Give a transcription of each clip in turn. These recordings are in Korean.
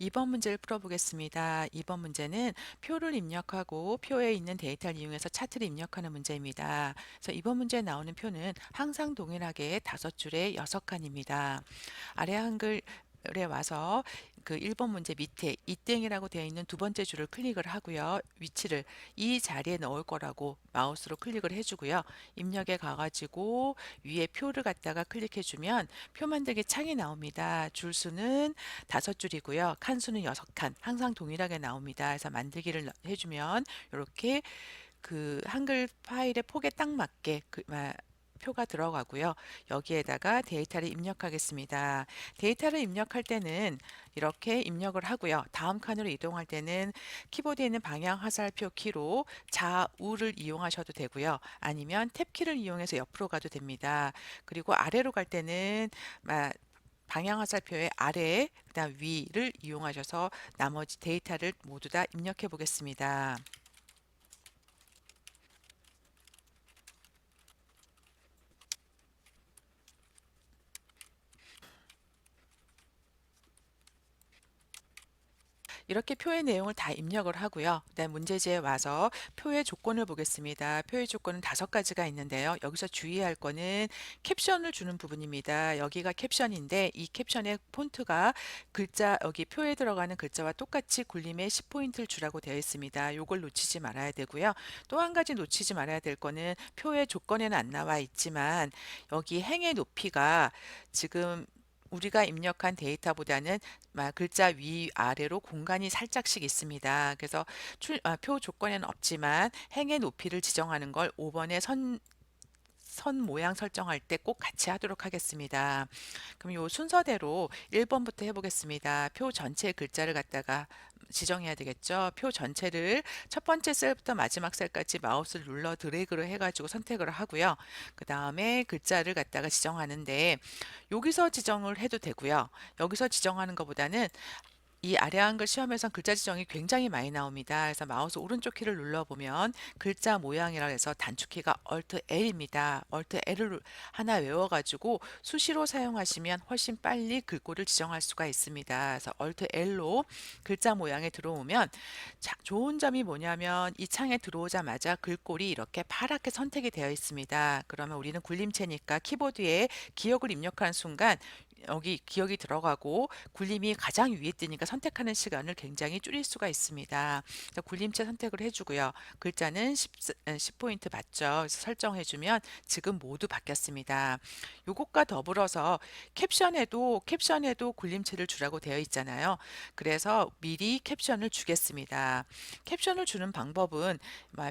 2번 문제를 풀어보겠습니다. 2번 문제는 표를 입력하고 표에 있는 데이터를 이용해서 차트를 입력하는 문제입니다. 그래서 이번 문제에 나오는 표는 항상 동일하게 5줄에 6칸입니다. 아래 한글에 와서 그 1번 문제 밑에 이땡이라고 되어 있는 두 번째 줄을 클릭을 하고요. 위치를 이 자리에 넣을 거라고 마우스로 클릭을 해주고요. 입력에 가가지고 위에 표를 갖다가 클릭해주면 표 만들기 창이 나옵니다. 줄수는 5줄이고요. 칸수는 6칸 항상 동일하게 나옵니다. 그래서 만들기를 해주면 이렇게 그 한글 파일의 폭에 딱 맞게 표가 들어가고요. 여기에다가 데이터를 입력하겠습니다. 데이터를 입력할 때는 이렇게 입력을 하고요. 다음 칸으로 이동할 때는 키보드에 있는 방향 화살표 키로 좌우를 이용하셔도 되고요. 아니면 탭키를 이용해서 옆으로 가도 됩니다. 그리고 아래로 갈 때는 방향 화살표의 아래, 그다음 위를 이용하셔서 나머지 데이터를 모두 다 입력해 보겠습니다. 이렇게 표의 내용을 다 입력을 하고요. 그다음 문제지에 와서 표의 조건을 보겠습니다. 표의 조건은 5가지가 있는데요. 여기서 주의할 거는 캡션을 주는 부분입니다. 여기가 캡션인데 이 캡션의 폰트가 글자 여기 표에 들어가는 글자와 똑같이 굴림에 10포인트를 주라고 되어 있습니다. 이걸 놓치지 말아야 되고요. 또 한 가지 놓치지 말아야 될 거는 표의 조건에는 안 나와 있지만 여기 행의 높이가 지금 우리가 입력한 데이터보다는 글자 위아래로 공간이 살짝씩 있습니다. 그래서 표 조건에는 없지만 행의 높이를 지정하는 걸 5번의 선 모양 설정할 때 꼭 같이 하도록 하겠습니다. 그럼 요 순서대로 1번부터 해보겠습니다. 표 전체 글자를 갖다가 지정해야 되겠죠. 표 전체를 첫 번째 셀부터 마지막 셀까지 마우스를 눌러 드래그를 해가지고 선택을 하고요. 그 다음에 글자를 갖다가 지정하는데 여기서 지정을 해도 되고요. 여기서 지정하는 것보다는 이 아래 한글 시험에선 글자 지정이 굉장히 많이 나옵니다. 그래서 마우스 오른쪽 키를 눌러보면 글자 모양이라 해서 단축키가 Alt L입니다. Alt L을 하나 외워가지고 수시로 사용하시면 훨씬 빨리 글꼴을 지정할 수가 있습니다. 그래서 Alt L로 글자 모양에 들어오면 좋은 점이 뭐냐면 이 창에 들어오자마자 글꼴이 이렇게 파랗게 선택이 되어 있습니다. 그러면 우리는 굴림체니까 키보드에 기억을 입력하는 순간 여기 기억이 들어가고 굴림이 가장 위에 뜨니까 선택하는 시간을 굉장히 줄일 수가 있습니다. 그래서 굴림체 선택을 해주고요. 글자는 10포인트 맞죠? 그래서 설정해주면 지금 모두 바뀌었습니다. 요것과 더불어서 캡션에도 굴림체를 주라고 되어 있잖아요. 그래서 미리 캡션을 주겠습니다. 캡션을 주는 방법은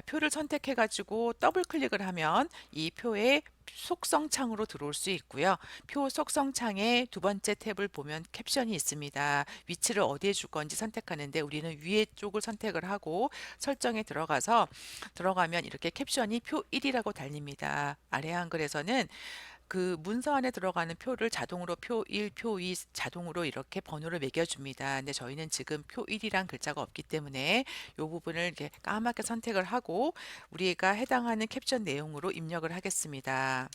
표를 선택해가지고 더블 클릭을 하면 이 표에 속성 창으로 들어올 수 있고요. 표 속성 창에 두 번째 탭을 보면 캡션이 있습니다. 위치를 어디에 줄 건지 선택하는데 우리는 위에 쪽을 선택을 하고 설정에 들어가면 이렇게 캡션이 표 1이라고 달립니다. 아래 한글에서는 그 문서 안에 들어가는 표를 자동으로 표 1, 표 2 자동으로 이렇게 번호를 매겨줍니다. 근데 저희는 지금 표 1이란 글자가 없기 때문에 이 부분을 이렇게 까맣게 선택을 하고 우리가 해당하는 캡션 내용으로 입력을 하겠습니다.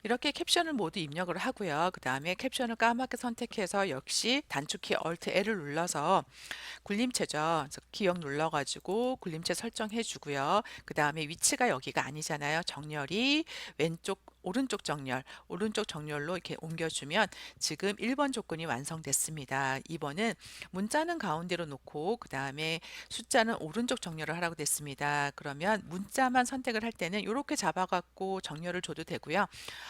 이렇게 캡션을 모두 입력을 하고요. 그 다음에 캡션을 까맣게 선택해서 역시 단축키 Alt L을 눌러서 굴림체죠. 그래서 기억 눌러가지고 굴림체 설정해 주고요. 그 다음에 위치가 여기가 아니잖아요. 정렬이 오른쪽 정렬로 이렇게 옮겨주면 지금 1번 조건이 완성됐습니다. 2번은 문자는 가운데로 놓고 그 다음에 숫자는 오른쪽 정렬을 하라고 됐습니다. 그러면 문자만 선택을 할 때는 이렇게 잡아갖고 정렬을 줘도 되고요.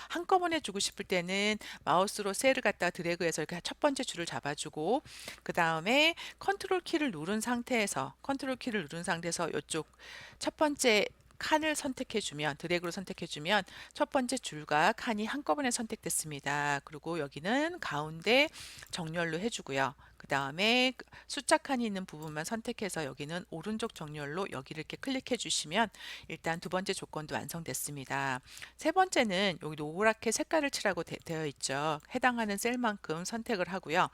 한꺼번에 주고 싶을 때는 마우스로 셀을 갖다 드래그해서 이렇게 첫 번째 줄을 잡아주고 그 다음에 컨트롤 키를 누른 상태에서 이쪽 첫 번째 칸을 선택해주면 드래그로 선택해주면 첫 번째 줄과 칸이 한꺼번에 선택됐습니다. 그리고 여기는 가운데 정렬로 해주고요. 그 다음에 숫자 칸이 있는 부분만 선택해서 여기는 오른쪽 정렬로 여기를 이렇게 클릭해 주시면 일단 두 번째 조건도 완성됐습니다. 세 번째는 여기 노랗게 색깔을 칠하고 되어 있죠. 해당하는 셀만큼 선택을 하고요.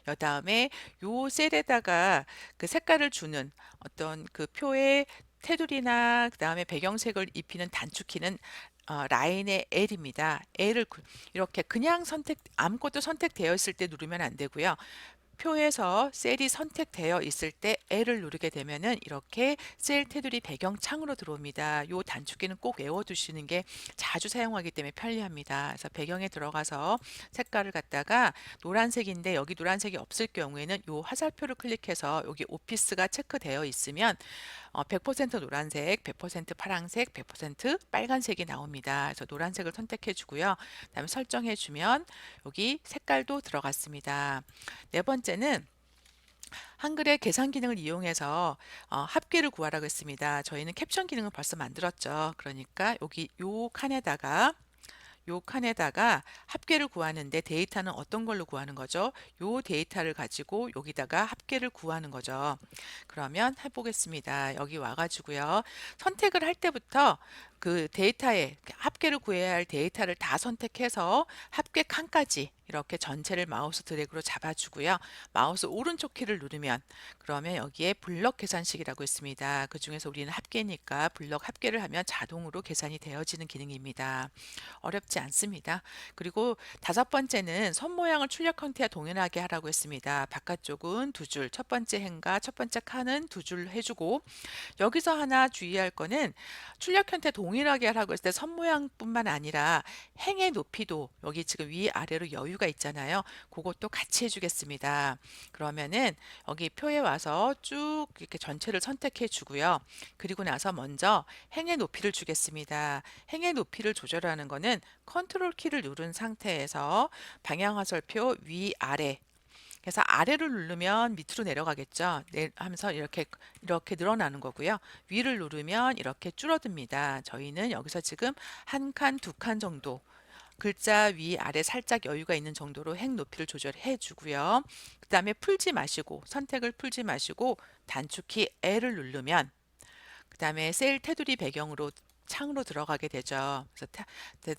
그 다음에 요 셀에다가 그 색깔을 주는 어떤 그 표의 테두리나 그 다음에 배경색을 입히는 단축키는 라인의 L입니다. 이렇게 그냥 아무것도 선택되어 있을 때 누르면 안 되고요. 표에서 셀이 선택되어 있을 때 L을 누르게 되면은 이렇게 셀 테두리 배경 창으로 들어옵니다. 요 단축키는 꼭 외워두시는 게 자주 사용하기 때문에 편리합니다. 그래서 배경에 들어가서 색깔을 갖다가 노란색인데 여기 노란색이 없을 경우에는 요 화살표를 클릭해서 여기 오피스가 체크되어 있으면 100% 노란색, 100% 파란색, 100% 빨간색이 나옵니다. 그래서 노란색을 선택해 주고요. 그다음에 설정해 주면 여기 색깔도 들어갔습니다. 네 번째는 한글의 계산 기능을 이용해서 합계를 구하라고 했습니다. 저희는 캡션 기능을 벌써 만들었죠. 그러니까 여기 요 칸에다가 합계를 구하는데 데이터는 어떤 걸로 구하는 거죠? 요 데이터를 가지고 여기다가 합계를 구하는 거죠. 그러면 해보겠습니다. 여기 와가지고요. 선택을 할 때부터 그 데이터에 합계를 구해야 할 데이터를 다 선택해서 합계 칸까지 이렇게 전체를 마우스 드래그로 잡아주고요. 마우스 오른쪽 키를 누르면 그러면 여기에 블럭 계산식이라고 있습니다. 그 중에서 우리는 합계니까 블럭 합계를 하면 자동으로 계산이 되어지는 기능입니다. 어렵지 않습니다. 그리고 다섯 번째는 선 모양을 출력 형태와 동일하게 하라고 했습니다. 바깥쪽은 두 줄, 첫 번째 행과 첫 번째 칸은 두 줄 해주고 여기서 하나 주의할 거는 출력 형태 동일하게 하라고 했을 때 선 모양뿐만 아니라 행의 높이도 여기 지금 위아래로 여유가 있잖아요. 그것도 같이 해주겠습니다. 그러면은 여기 표에 와서 쭉 이렇게 전체를 선택해 주고요. 그리고 나서 먼저 행의 높이를 주겠습니다. 행의 높이를 조절하는 거는 컨트롤 키를 누른 상태에서 방향 화살표 위아래 그래서 아래를 누르면 밑으로 내려가겠죠. 하면서 이렇게 늘어나는 거고요. 위를 누르면 이렇게 줄어듭니다. 저희는 여기서 지금 한 칸, 두 칸 정도 글자 위 아래 살짝 여유가 있는 정도로 행 높이를 조절해 주고요. 그 다음에 풀지 마시고 선택을 풀지 마시고 단축키 L을 누르면 그 다음에 셀 테두리 배경으로 창으로 들어가게 되죠. 그래서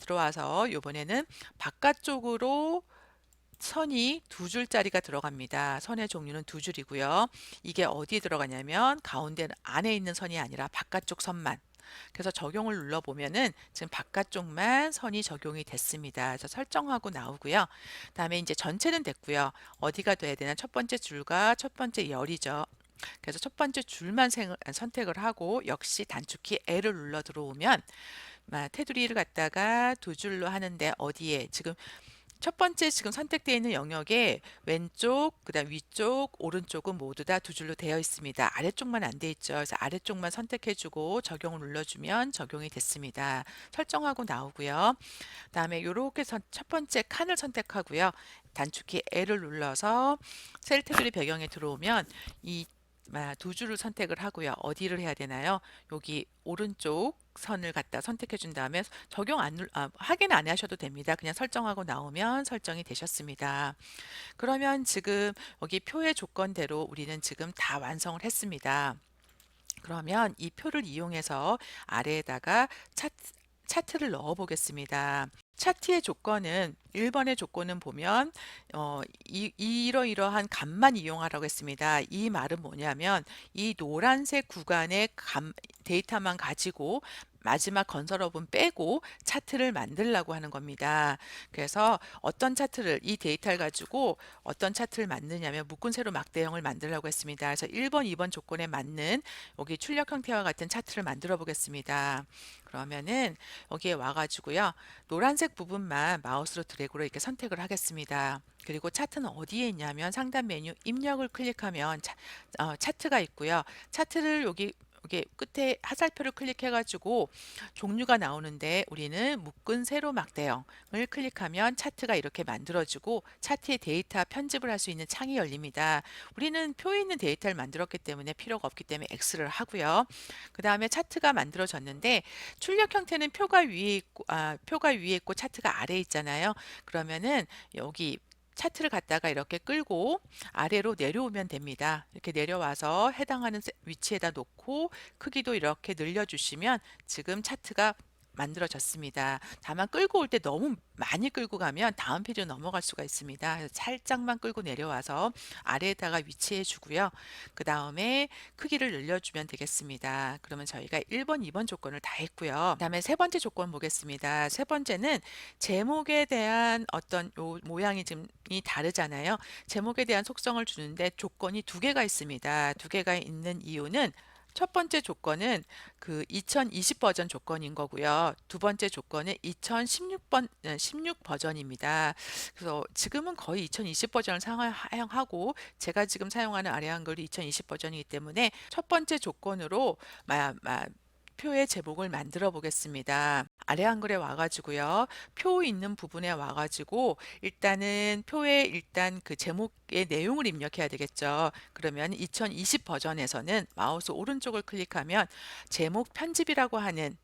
들어와서 이번에는 바깥쪽으로 선이 두 줄짜리가 들어갑니다. 선의 종류는 두 줄이고요. 이게 어디에 들어가냐면 가운데 안에 있는 선이 아니라 바깥쪽 선만. 그래서 적용을 눌러보면은 지금 바깥쪽만 선이 적용이 됐습니다. 그래서 설정하고 나오고요. 다음에 이제 전체는 됐고요. 어디가 돼야 되나 첫 번째 줄과 첫 번째 열이죠. 그래서 첫 번째 줄만 선택을 하고 역시 단축키 L을 눌러 들어오면 테두리를 갖다가 두 줄로 하는데 어디에 지금 첫 번째 지금 선택되어 있는 영역에 왼쪽, 그다음 위쪽, 오른쪽은 모두 다 두 줄로 되어 있습니다. 아래쪽만 안 돼 있죠. 그래서 아래쪽만 선택해주고 적용을 눌러주면 적용이 됐습니다. 설정하고 나오고요. 그다음에 이렇게 첫 번째 칸을 선택하고요. 단축키 L을 눌러서 셀 테두리 배경에 들어오면 이 두 줄을 선택을 하고요. 어디를 해야 되나요? 여기 오른쪽 선을 갖다 선택해 준 다음에 확인 안 하셔도 됩니다. 그냥 설정하고 나오면 설정이 되셨습니다. 그러면 지금 여기 표의 조건대로 우리는 지금 다 완성을 했습니다. 그러면 이 표를 이용해서 아래에다가 차트를 넣어 보겠습니다. 차트의 조건은 1번의 조건은 보면 이러이러한 값만 이용하라고 했습니다. 이 말은 뭐냐면 이 노란색 구간의 데이터만 가지고 마지막 건설업은 빼고 차트를 만들라고 하는 겁니다. 그래서 어떤 차트를 이 데이터를 가지고 어떤 차트를 만드냐면 묶은 세로 막대형을 만들라고 했습니다. 그래서 1번, 2번 조건에 맞는 여기 출력 형태와 같은 차트를 만들어 보겠습니다. 그러면은 여기에 와가지고요. 노란색 부분만 마우스로 드래그로 이렇게 선택을 하겠습니다. 그리고 차트는 어디에 있냐면 상단 메뉴 입력을 클릭하면 차트가 있고요. 차트를 여기 끝에 화살표를 클릭해가지고 종류가 나오는데 우리는 묶은 세로 막대형을 클릭하면 차트가 이렇게 만들어지고 차트의 데이터 편집을 할 수 있는 창이 열립니다. 우리는 표에 있는 데이터를 만들었기 때문에 필요가 없기 때문에 X를 하고요. 그 다음에 차트가 만들어졌는데 출력 형태는 표가 위에 있고 차트가 아래에 있잖아요. 그러면은 여기 차트를 갖다가 이렇게 끌고 아래로 내려오면 됩니다. 이렇게 내려와서 해당하는 위치에다 놓고 크기도 이렇게 늘려주시면 지금 차트가 만들어졌습니다. 다만 끌고 올 때 너무 많이 끌고 가면 다음 페이지로 넘어갈 수가 있습니다. 그래서 살짝만 끌고 내려와서 아래에다가 위치해 주고요. 그 다음에 크기를 늘려주면 되겠습니다. 그러면 저희가 1번, 2번 조건을 다 했고요. 그 다음에 세 번째 조건 보겠습니다. 세 번째는 제목에 대한 어떤 요 모양이 좀 이 다르잖아요. 제목에 대한 속성을 주는데 조건이 두 개가 있습니다. 두 개가 있는 이유는 첫 번째 조건은 그 2020 버전 조건인 거고요. 두 번째 조건은 16 버전입니다. 그래서 지금은 거의 2020 버전을 사용하고 제가 지금 사용하는 아래 한글도 2020 버전이기 때문에 첫 번째 조건으로 표의 제목을 만들어 보겠습니다. 아래 한글에 와가지고요. 표 있는 부분에 와가지고 일단은 표에 일단 그 제목의 내용을 입력해야 되겠죠. 그러면 2020 버전에서는 마우스 오른쪽을 클릭하면 제목 편집이라고 하는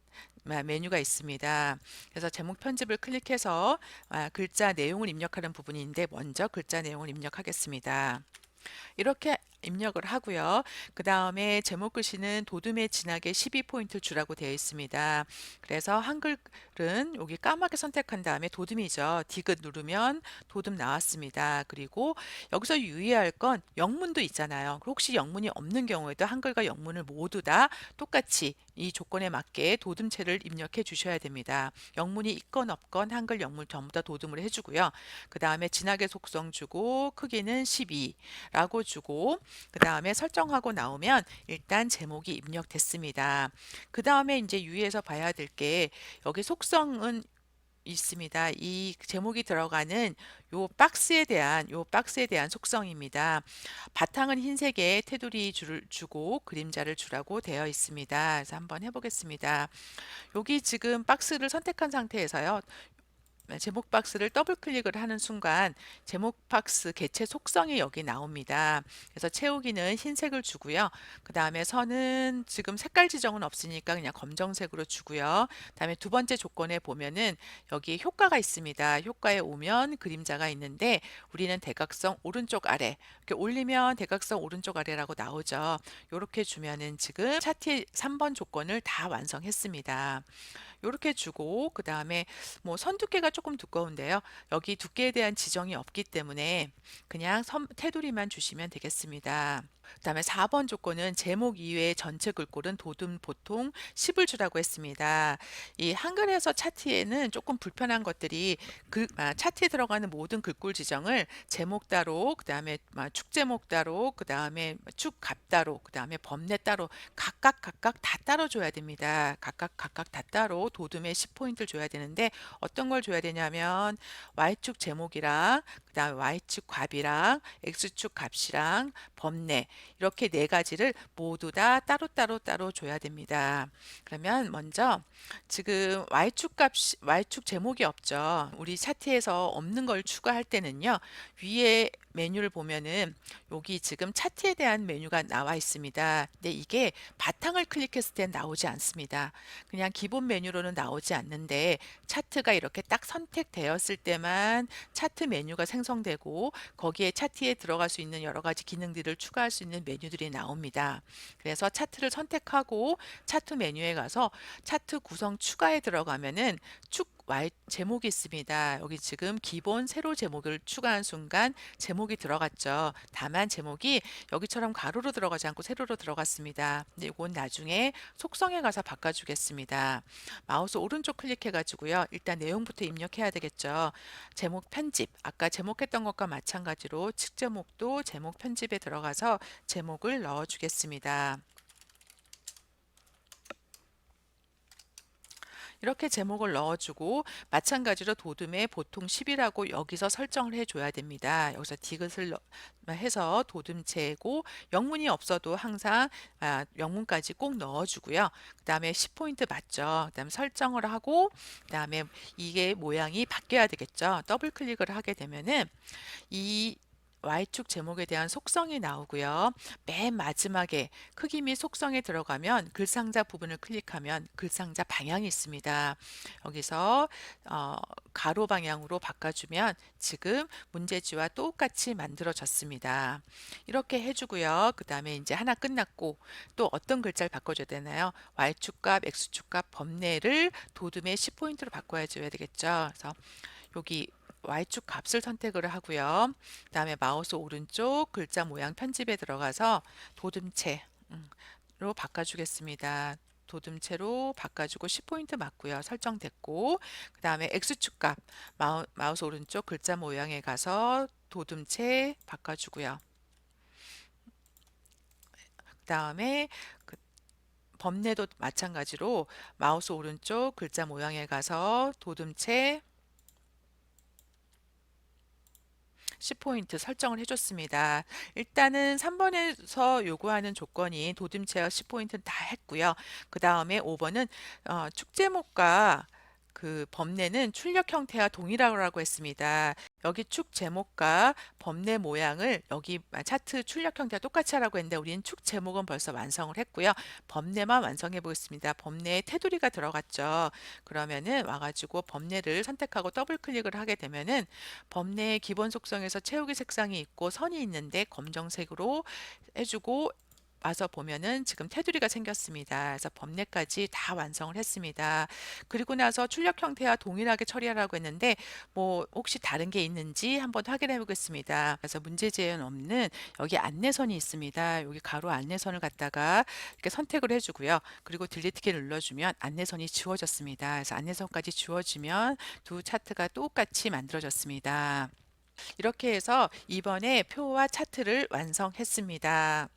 메뉴가 있습니다. 그래서 제목 편집을 클릭해서 글자 내용을 입력하는 부분인데 먼저 글자 내용을 입력하겠습니다. 이렇게 입력을 하고요. 그 다음에 제목 글씨는 도둠에 진하게 12포인트를 주라고 되어 있습니다. 그래서 한글은 여기 까맣게 선택한 다음에 도둠이죠. 디귿 누르면 도둠 나왔습니다. 그리고 여기서 유의할 건 영문도 있잖아요. 혹시 영문이 없는 경우에도 한글과 영문을 모두 다 똑같이 이 조건에 맞게 도둠체를 입력해 주셔야 됩니다. 영문이 있건 없건 한글 영문 전부 다 도둠을 해주고요. 그 다음에 진하게 속성 주고 크기는 12라고 주고 그 다음에 설정하고 나오면 일단 제목이 입력됐습니다. 그 다음에 이제 유의해서 봐야 될 게 여기 속성은 있습니다. 이 제목이 들어가는 요 박스에 대한 속성입니다. 바탕은 흰색의 테두리 줄을 주고 그림자를 주라고 되어 있습니다. 그래서 한번 해보겠습니다. 여기 지금 박스를 선택한 상태에서요. 제목 박스를 더블 클릭을 하는 순간 제목 박스 개체 속성이 여기 나옵니다. 그래서 채우기는 흰색을 주고요. 그 다음에 선은 지금 색깔 지정은 없으니까 그냥 검정색으로 주고요. 다음에 두 번째 조건에 보면은 여기 효과가 있습니다. 효과에 오면 그림자가 있는데 우리는 대각선 오른쪽 아래 이렇게 올리면 대각선 오른쪽 아래라고 나오죠. 이렇게 주면은 지금 차트의 3번 조건을 다 완성했습니다. 이렇게 주고 그 다음에 뭐 선 두께가 조금 두꺼운데요. 여기 두께에 대한 지정이 없기 때문에 그냥 테두리만 주시면 되겠습니다. 그 다음에 4번 조건은 제목 이외의 전체 글꼴은 도둠 보통 10을 주라고 했습니다. 이 한글에서 차트에는 조금 불편한 것들이 차트에 들어가는 모든 글꼴 지정을 제목 따로, 그 다음에 축 제목 따로, 그 다음에 축 값 따로, 그 다음에 범례 따로 각각 다 따로 줘야 됩니다. 각각 다 따로 도둠에 10포인트를 줘야 되는데 어떤 걸 줘야 되냐면 Y축 제목이랑 그 다음에 Y축 값이랑 X축 값이랑 범례 이렇게 네 가지를 모두 다 따로 줘야 됩니다. 그러면 먼저 지금 Y축 제목이 없죠. 우리 차트에서 없는 걸 추가할 때는요. 위에 메뉴를 보면은 여기 지금 차트에 대한 메뉴가 나와 있습니다. 근데 이게 바탕을 클릭했을 땐 나오지 않습니다. 그냥 기본 메뉴로는 나오지 않는데 차트가 이렇게 딱 선택되었을 때만 차트 메뉴가 생성되고 거기에 차트에 들어갈 수 있는 여러 가지 기능들을 추가할 수 있는 메뉴들이 나옵니다. 그래서 차트를 선택하고 차트 메뉴에 가서 차트 구성 추가에 들어가면은 제목이 있습니다. 여기 지금 기본 세로 제목을 추가한 순간 제목이 들어갔죠. 다만 제목이 여기처럼 가로로 들어가지 않고 세로로 들어갔습니다. 근데 이건 나중에 속성에 가서 바꿔주겠습니다. 마우스 오른쪽 클릭해 가지고요. 일단 내용부터 입력해야 되겠죠. 제목 편집. 아까 제목했던 것과 마찬가지로 측 제목도 제목 편집에 들어가서 제목을 넣어 주겠습니다. 이렇게 제목을 넣어주고 마찬가지로 도둠에 보통 10이라고 여기서 설정을 해줘야 됩니다. 여기서 디귿을 해서 도둠체고 영문이 없어도 항상 영문까지 꼭 넣어주고요. 그 다음에 10포인트 맞죠. 그 다음에 설정을 하고 그 다음에 이게 모양이 바뀌어야 되겠죠. 더블 클릭을 하게 되면은 이 Y축 제목에 대한 속성이 나오고요. 맨 마지막에 크기 및 속성에 들어가면 글상자 부분을 클릭하면 글상자 방향이 있습니다. 여기서 어, 가로 방향으로 바꿔주면 지금 문제지와 똑같이 만들어졌습니다. 이렇게 해주고요. 그 다음에 이제 하나 끝났고 또 어떤 글자를 바꿔줘야 되나요? Y축값, X축값 범례를 도둠의 10포인트로 바꿔줘야 되겠죠. 그래서 여기 Y축 값을 선택을 하고요. 그 다음에 마우스 오른쪽 글자 모양 편집에 들어가서 도둠체로 바꿔주겠습니다. 도둠체로 바꿔주고 10포인트 맞고요. 설정됐고 그 다음에 X축 값 마우스 오른쪽 글자 모양에 가서 도둠체 바꿔주고요. 그 다음에 그 범례도 마찬가지로 마우스 오른쪽 글자 모양에 가서 도둠체 10포인트 설정을 해줬습니다. 일단은 3번에서 요구하는 조건이 도둠체와 10포인트는 다 했고요. 그 다음에 5번은 축 제목과 그 범례는 출력 형태와 동일하라고 했습니다. 여기 축 제목과 범례 모양을 여기 차트 출력 형태와 똑같이 하라고 했는데 우리는 축 제목은 벌써 완성을 했고요. 범례만 완성해 보겠습니다. 범례에 테두리가 들어갔죠. 그러면은 와가지고 범례를 선택하고 더블 클릭을 하게 되면은 범례의 기본 속성에서 채우기 색상이 있고 선이 있는데 검정색으로 해주고 와서 보면은 지금 테두리가 생겼습니다. 그래서 범례까지 다 완성을 했습니다. 그리고 나서 출력 형태와 동일하게 처리하라고 했는데 뭐 혹시 다른 게 있는지 한번 확인해 보겠습니다. 그래서 문제 제한 없는 여기 안내선이 있습니다. 여기 가로 안내선을 갖다가 이렇게 선택을 해주고요. 그리고 딜리트 키 눌러주면 안내선이 지워졌습니다. 그래서 안내선까지 지워지면 두 차트가 똑같이 만들어졌습니다. 이렇게 해서 이번에 표와 차트를 완성했습니다.